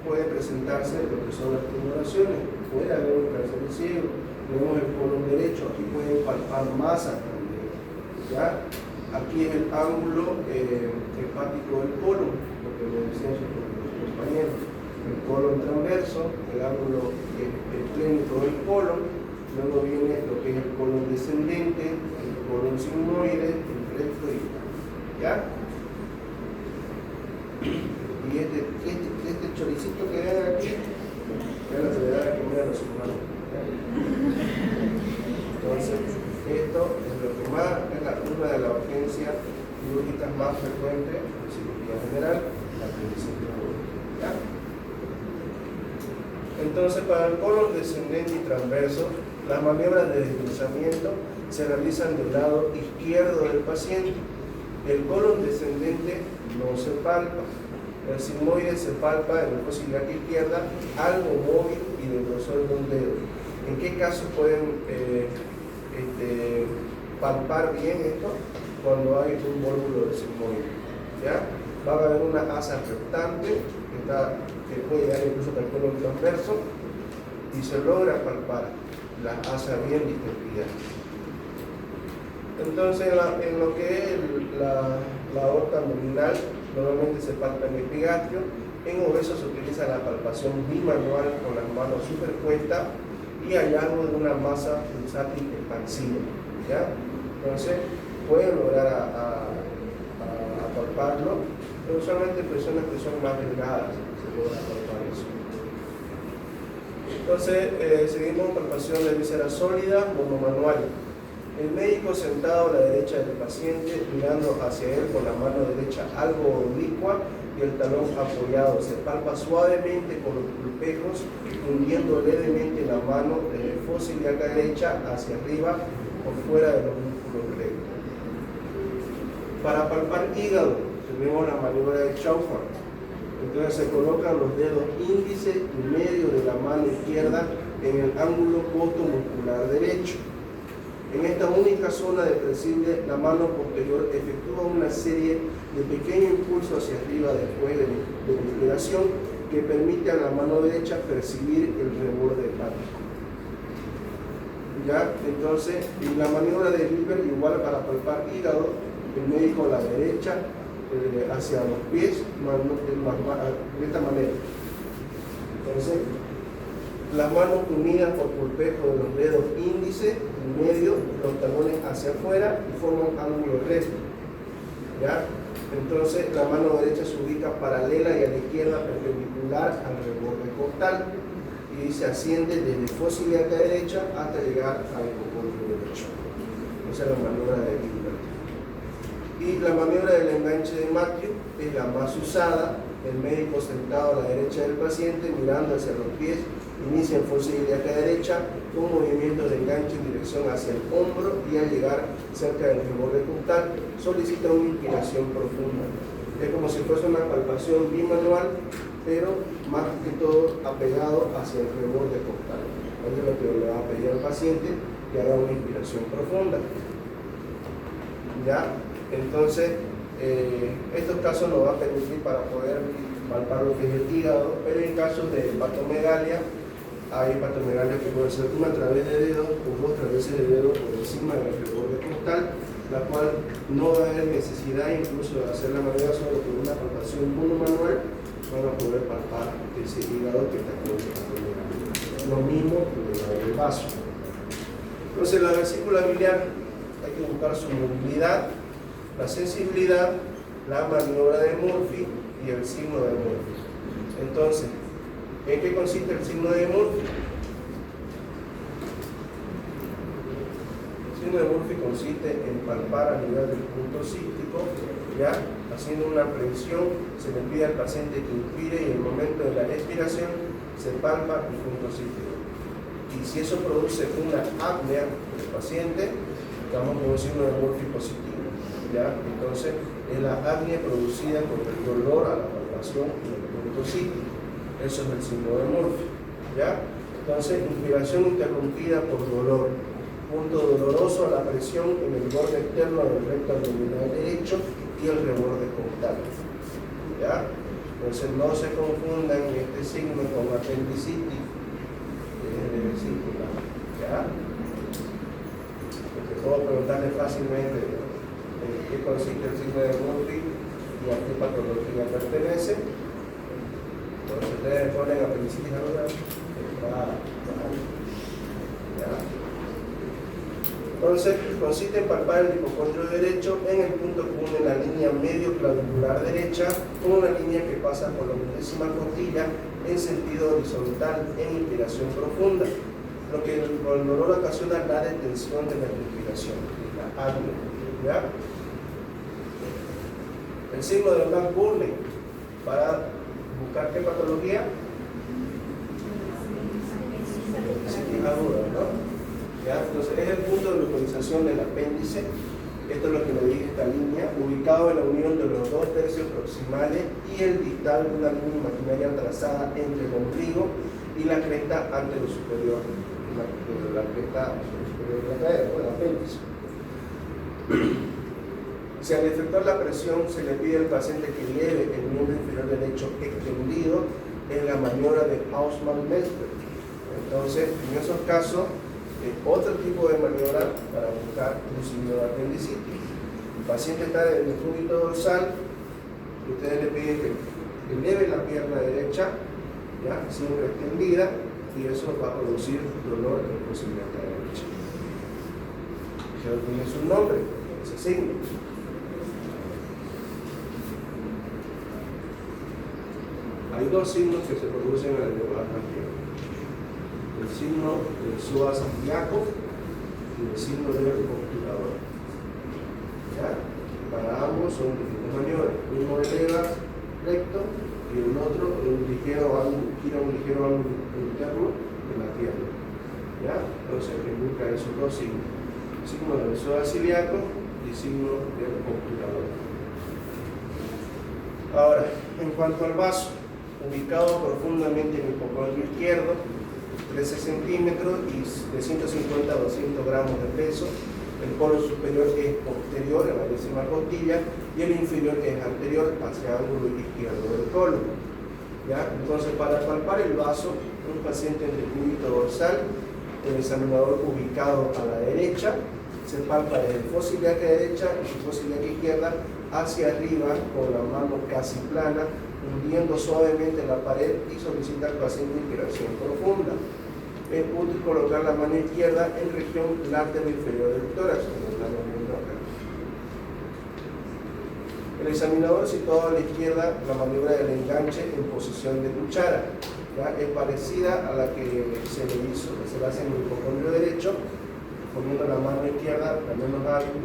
puede presentarse lo que son las tumoraciones. Puede haber un cáncer de ciego, vemos el colon derecho, aquí pueden palpar masas también. ¿Ya? Aquí es el ángulo hepático del colon, lo que me decían sus compañeros. El colon transverso, el ángulo esplénico del colon, luego viene lo que es el colon descendente, el colon sigmoide, el recto y ¿ya? Y este choricito que ven aquí, ya la cerebral que mira los humanos. Entonces, esto es lo que más es una de las urgencias quirúrgicas más frecuentes en cirugía general, la apendicitis. ¿Ya? Entonces, para el colon descendente y transverso, las maniobras de deslizamiento se realizan del lado izquierdo del paciente. El colon descendente no se palpa. El sigmoide se palpa en la fosa ilíaca izquierda, algo móvil y del grosor de un dedo. ¿En qué casos pueden palpar bien esto? Cuando hay un vólvulo de sigmoide. ¿Ya? Va a haber una asa rectante que puede llegar incluso hasta el colon transverso y se logra palpar la asa bien distendida. Entonces, en lo que es la aorta abdominal, normalmente se palpa en el epigastrio. En obesos se utiliza la palpación bimanual con las manos superpuestas y hallazgo de una masa pulsátil expansiva. ¿Ya? Entonces, pueden lograr a palparlo, pero usualmente personas que son más delgadas se logra palpar eso. Entonces, seguimos palpación de víscera sólida monomanual. El médico sentado a la derecha del paciente, mirando hacia él con la mano derecha algo oblicua y el talón apoyado. Se palpa suavemente con los pulpejos, hundiendo levemente la mano de la fosa ilíaca derecha hacia arriba o fuera de los músculos rectos. Para palpar hígado, tenemos la maniobra de Chauffer. Entonces se colocan los dedos índice y medio de la mano izquierda en el ángulo costomuscular derecho. En esta única zona depresible, la mano posterior efectúa una serie de pequeños impulsos hacia arriba después de la inspiración que permite a la mano derecha percibir el reborde hepático. ¿Ya? Entonces, en la maniobra de Hilbert, igual para palpar hígado, el médico a la derecha hacia los pies de esta manera. Entonces, las manos unidas por pulpejo de los dedos índice y medio, los talones hacia afuera y forman ángulo recto. ¿Ya? Entonces, la mano derecha se ubica paralela y a la izquierda perpendicular al reborde costal y se asciende desde fosa ilíaca derecha hasta llegar al hipocondrio derecho. Esa es la maniobra de Hilbert. Y la maniobra del enganche de Matthew es la más usada. El médico sentado a la derecha del paciente, mirando hacia los pies, inicia en fosa ilíaca derecha con movimientos de enganche en dirección hacia el hombro y al llegar cerca del reborde costal solicita una inspiración profunda. Es como si fuese una palpación bimanual, pero más que todo apegado hacia el reborde costal. Esto es lo que le va a pedir al paciente, que haga una inspiración profunda. ¿Ya? Entonces, estos casos nos van a permitir para poder palpar lo que es el hígado, pero en casos de hepatomegalia, hay hepatomegalia que puede ser una a través de dedos o dos traveses de dedos por encima del reborde costal, la cual no va a haber necesidad incluso de hacer la maniobra solo con una palpación monomanual, van a poder palpar ese hígado que está conectado. Lo mismo con el vaso. Entonces, la vesícula biliar hay que buscar su movilidad, la sensibilidad, la maniobra de Murphy y el signo de Murphy. Entonces, ¿en qué consiste el signo de Murphy? El signo de Murphy consiste en palpar a nivel del punto cístico, ya haciendo una presión, se le pide al paciente que inspire y en el momento de la expiración se palpa el punto cístico. Y si eso produce una apnea del paciente, estamos con un signo de Murphy positivo, ¿ya? Entonces, es la apnea producida por el dolor a la palpación del punto cístico. Eso es el signo de Murphy, ¿ya? Entonces, inspiración interrumpida por dolor. Punto doloroso a la presión en el borde externo del recto abdominal derecho y el reborde costal, ¿ya? Entonces, no se confundan este signo con apendicitis de vesícula, ¿ya? Porque puedo preguntarle fácilmente en qué consiste el signo de Murphy y a qué patología pertenece. Entonces ustedes ponen apendicitis aguda, ¿ya? Entonces consiste en palpar el hipocondrio derecho en el punto que une la línea medio clavicular derecha con una línea que pasa por la 10ª costilla en sentido horizontal en inspiración profunda, lo que con el dolor ocasiona la detención de la respiración, la apnea, ¿ya? El signo de Black-Burley para buscar qué patología, apendicitis aguda, ¿no? ¿Ya? Entonces es el punto de localización del apéndice. Esto es lo que le dije, esta línea, ubicado en la unión de los 2 tercios proximales y el distal de una línea imaginaria trazada entre el ombligo y la cresta anterosuperior, la cresta superior de la cadera, o el apéndice. Si al efectuar la presión se le pide al paciente que eleve el miembro inferior derecho extendido en la maniobra de Hausmann-Mester. Entonces, en esos casos, otro tipo de maniobra para buscar un signo de apendicitis. El paciente está en el cúbito dorsal, ustedes le piden que eleve la pierna derecha, ¿ya? Siempre extendida, y eso va a producir dolor en posibilidad derecha. Ya tiene su nombre, ese signo. Hay 2 signos que se producen en el neuroma también. El signo del psoas ilíaco y el signo del obturador. ¿Ya? Para ambos son diferentes maniobras. Uno eleva recto y el otro gira un ligero ángulo interno de la pierna. ¿Ya? Entonces, que busca esos 2 signos: signo del psoas ilíaco y signo del obturador. Ahora, en cuanto al vaso, ubicado profundamente en el hipocondrio izquierdo, 13 centímetros y de 150 a 200 gramos de peso. El polo superior es posterior a la 10ª costilla y el inferior es anterior hacia el ángulo izquierdo del colon. ¿Ya? Entonces, para palpar el vaso, un paciente en el cúbito dorsal, el examinador ubicado a la derecha, se palpa desde el fosa ilíaca derecha y su fosa ilíaca izquierda hacia arriba con la mano casi plana, hundiendo suavemente la pared y solicita al paciente inspiración profunda. Es útil colocar la mano izquierda en región látero inferior del tórax, como estamos viendo acá. El examinador situado a la izquierda, la maniobra del enganche en posición de cuchara, ¿ya? Es parecida a la que se le hace en el hipocondrio derecho, poniendo la mano izquierda la menos hábil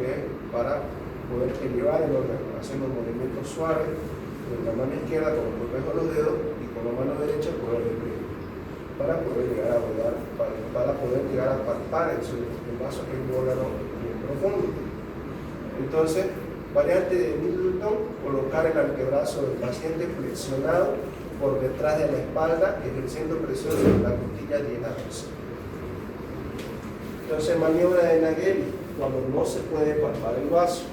para poder elevar el órgano, haciendo movimientos suaves con la mano izquierda, como protejo los dedos, y con la mano derecha poder reprimir, para poder llegar a volar, para poder llegar a palpar el vaso, que es un órgano muy profundo. Entonces, variante de Middleton, colocar el antebrazo del paciente flexionado por detrás de la espalda, ejerciendo presión sobre la costilla 10 a 12. Entonces, maniobra de Nageli, cuando no se puede palpar el vaso.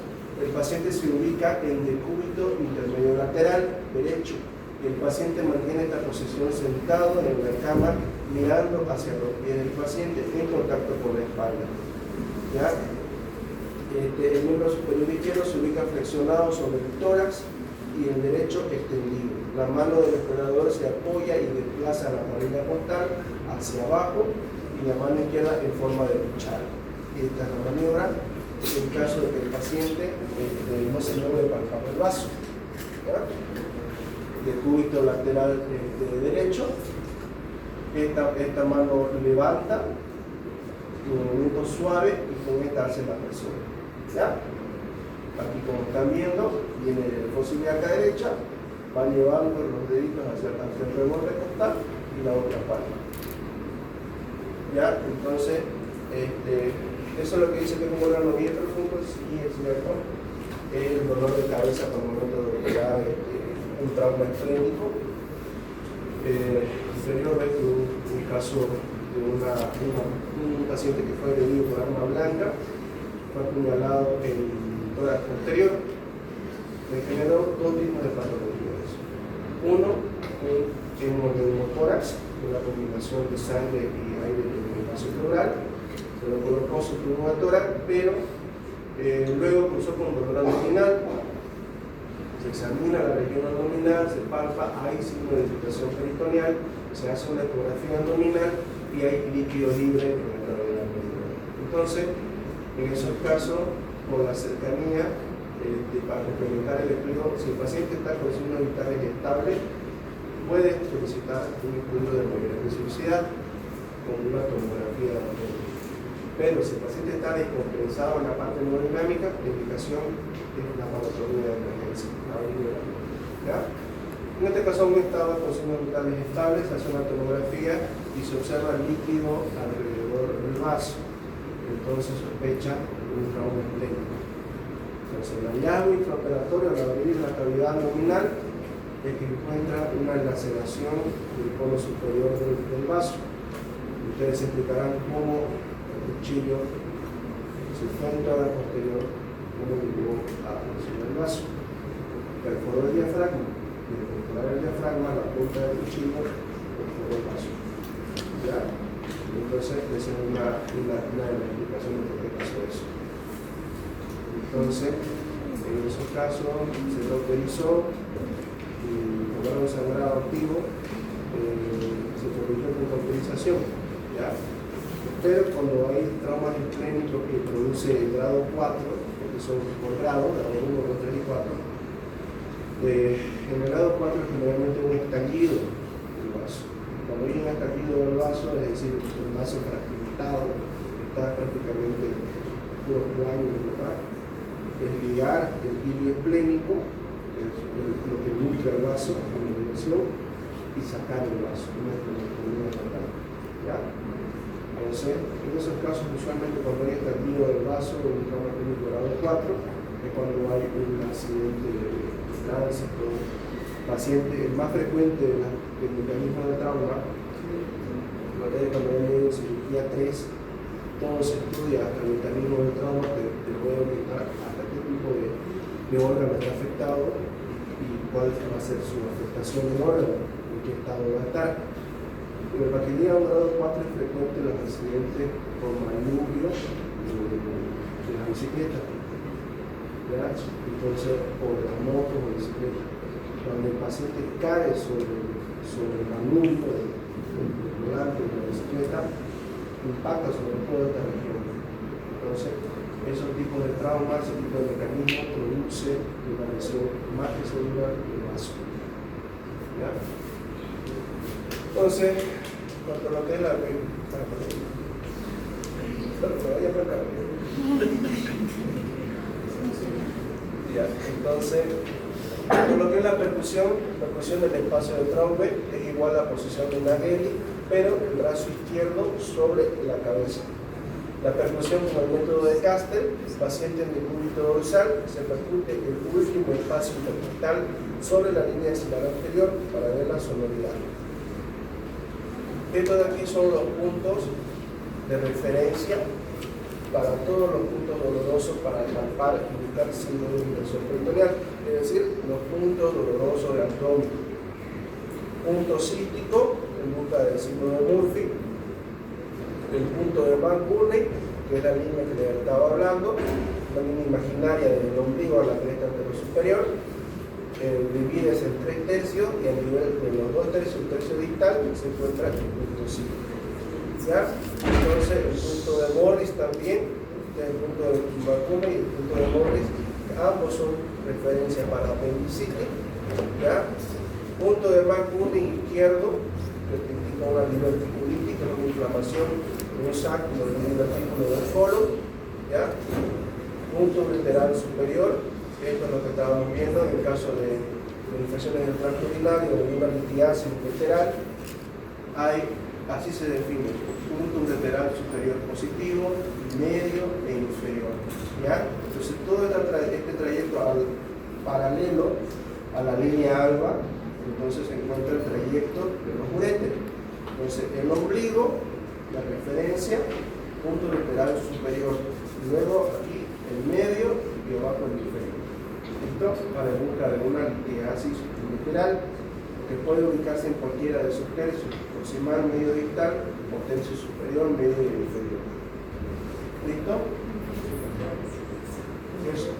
El paciente se ubica en el decúbito intermedio lateral derecho y el paciente mantiene esta posición sentado en la cama mirando hacia los pies del paciente en contacto con la espalda. ¿Ya? El miembro superior izquierdo se ubica flexionado sobre el tórax y el derecho extendido. La mano del explorador se apoya y desplaza la parrilla costal hacia abajo y la mano izquierda en forma de cuchara. Esta es la maniobra en caso de que el paciente no se logre palpar el vaso. ¿Ya? Y el cúbito lateral derecho, esta mano levanta un movimiento suave y con esta hace la presión. ¿Ya? Aquí como están viendo, viene el fósil de acá derecha, va llevando los deditos hacia el reborde costal y la otra palma. ¿Ya? Entonces, eso es lo que dice que es un órgano bien profundo, sí es cierto. El dolor de cabeza por el momento de operar un trauma esplénico. Anteriormente un caso de un paciente que fue agredido por arma blanca, fue apuñalado en el tórax posterior, le generó dos tipos de patologías. Uno, un hemodeumotórax, una combinación de sangre y aire en el espacio pleural, se lo colocó su pneumotórax, pero luego cruzó con dolor abdominal. Se examina la región abdominal, se palpa, hay signo de infiltración peritoneal, se hace una ecografía abdominal y hay líquido libre en la cavidad abdominal. Entonces, en esos casos, por la cercanía, para complementar el estudio, si el paciente está con signos vitales estables, puede solicitar un estudio de movilidad de velocidad con una tomografía de abdomen. Pero si el paciente está descompensado en la parte hemodinámica, la indicación es la parotomía de emergencia. ¿Ya? En este caso aún estaba con signos vitales estables, se hace una tomografía y se observa el líquido alrededor del vaso. Entonces sospecha un trauma esplénico. Entonces el hallazgo intraoperatorio al abrir la cavidad abdominal es que encuentra una laceración del polo superior del vaso. Ustedes explicarán cómo el cuchillo se fue en toda la posterior, cómo llegó a presionar el vaso. Perforó el diafragma, y al perforar el diafragma, la punta del cuchillo perforó el vaso. ¿Ya? Entonces, esa es una de las explicaciones de por qué pasó eso. Entonces, en esos casos se cauterizó y con algo sangrado activo se corrigió con cauterización. ¿Ya? Pero cuando hay traumas esplénicos que produce el grado 4, porque son por grado, grado 1, grado 3 y 4, en el grado 4 es generalmente un estallido del vaso. Cuando hay un estallido del vaso, es decir, el vaso fragmentado, está prácticamente puro plano, ¿verdad? Es ligar el hilio esplénico, lo que nutre el vaso con la dirección, y sacar el vaso, una esplenectomía total. ¿Ya? Entonces, en esos casos, usualmente cuando hay estallido del vaso, un trauma clínico grado 4, es cuando hay un accidente de tránsito, paciente, el más frecuente del mecanismo de trauma, cuando hay cirugía 3, todo se estudia hasta el mecanismo de trauma, te puede orientar hasta qué tipo de órgano está afectado y cuál va a ser su afectación del órgano, en qué estado va a estar. En el batería un grado 4 es frecuente los accidentes por manubrio de la bicicleta. ¿Ya? Entonces, o de las motos o bicicletas, cuando el paciente cae sobre el manubrio del volante de la bicicleta, impacta sobre toda esta región. Entonces, esos tipos de traumas, ese tipo de mecanismos produce una lesión más que segura del vaso. ¿Ya? Entonces, cuando lo que es la ya, entonces, lo que es la percusión del espacio del traume es igual a la posición de una Geli, pero el brazo izquierdo sobre la cabeza. La percusión con el método de Castel, el paciente en el cúbito dorsal se percute el último espacio intercostal sobre la línea axilar anterior para ver la sonoridad. Estos de aquí son los puntos de referencia para todos los puntos dolorosos para palpar y buscar signos de infiltración peritoneal, es decir, los puntos dolorosos de abdomen. Punto cístico en busca del signo de Murphy, el punto de Van Burney, que es la línea que les estaba hablando, la línea imaginaria del ombligo a la cresta anterosuperior, divides en 3 tercios y a nivel de los 2 tercios, un tercio distal, se encuentra el punto 5. ¿Ya? Entonces el punto de Morris también, el punto de Makuni y el punto de Morris, ambos son referencias para apendicitis. ¿Ya? Punto de Makuni izquierdo, que indica una diverticulitis, que es una inflamación en un saco del divertículo del colon. ¿Ya? Punto ureteral superior, esto es lo que estábamos viendo en el caso de infecciones del tracto urinario o una litiasis ureteral. Así se define: punto ureteral superior positivo, medio e inferior. ¿Ya? Entonces todo este trayecto paralelo a la línea alba, entonces se encuentra el trayecto de los uréteres. Entonces el ombligo, la referencia, punto ureteral superior, y luego aquí el medio y abajo el inferior. ¿Listo? Para buscar de una litiasis ureteral, que puede ubicarse en cualquiera de sus tercios: proximal, medio distal, o tercio superior, medio y inferior. ¿Listo? Eso.